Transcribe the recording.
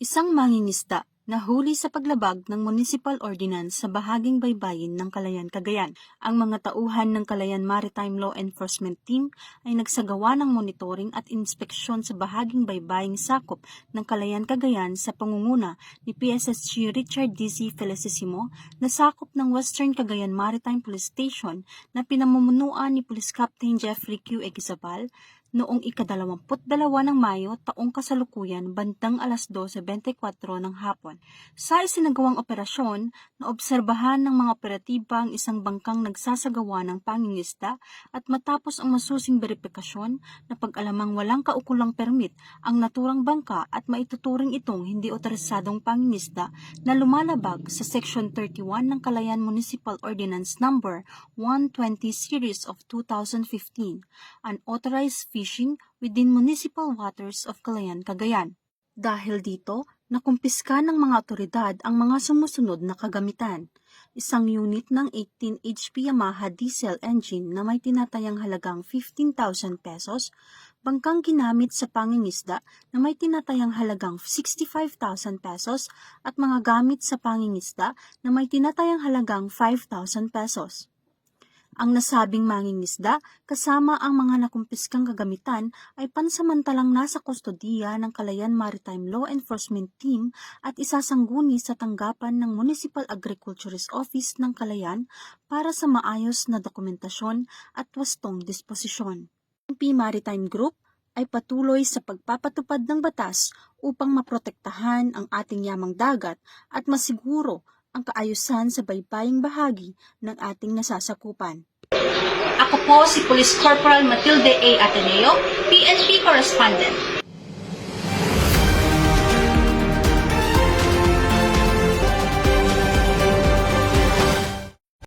Isang mangingisda nahuli sa paglabag ng municipal ordinance sa bahaging baybayin ng Calayan, Cagayan. Ang mga tauhan ng Calayan Maritime Law Enforcement Team ay nagsagawa ng monitoring at inspeksyon sa bahaging baybaying sakop ng Calayan, Cagayan sa pangunguna ni PSSG Richard D.C. Felicissimo na sakop ng Western Cagayan Maritime Police Station na pinamumunuan ni Police Captain Jeffrey Q. Egizabal noong ika-22 ng Mayo taong kasalukuyan bandang alas 12:24 ng hapon. Sa isinagawang operasyon, naobserbahan ng mga operatiba ang isang bangkang nagsasagawa ng pangingisda at matapos ang masusing beripikasyon na pag-alamang walang kaukulang permit ang naturang bangka at maituturing itong hindi otorisadong pangingisda na lumalabag sa Section 31 ng Calayan Municipal Ordinance No. 120 Series of 2015, unauthorized fishing within municipal waters of Calayan, Cagayan. Dahil dito, nakumpiska ng mga otoridad ang mga sumusunod na kagamitan. Isang unit ng 18 HP Yamaha diesel engine na may tinatayang halagang 15,000 pesos, bangkang ginamit sa pangingisda na may tinatayang halagang 65,000 pesos at mga gamit sa pangingisda na may tinatayang halagang 5,000 pesos. Ang nasabing mangingisda kasama ang mga nakumpiskang kagamitan ay pansamantalang nasa kustodiya ng Calayan Maritime Law Enforcement Team at isasangguni sa tanggapan ng Municipal Agriculturist Office ng Calayan para sa maayos na dokumentasyon at wastong disposisyon. Ang PNP Maritime Group ay patuloy sa pagpapatupad ng batas upang maprotektahan ang ating yamang dagat at masiguro ang kaayusan sa baybaying bahagi ng ating nasasakupan. Ako po si Police Corporal Matilde A. Ateneo, PNP Correspondent.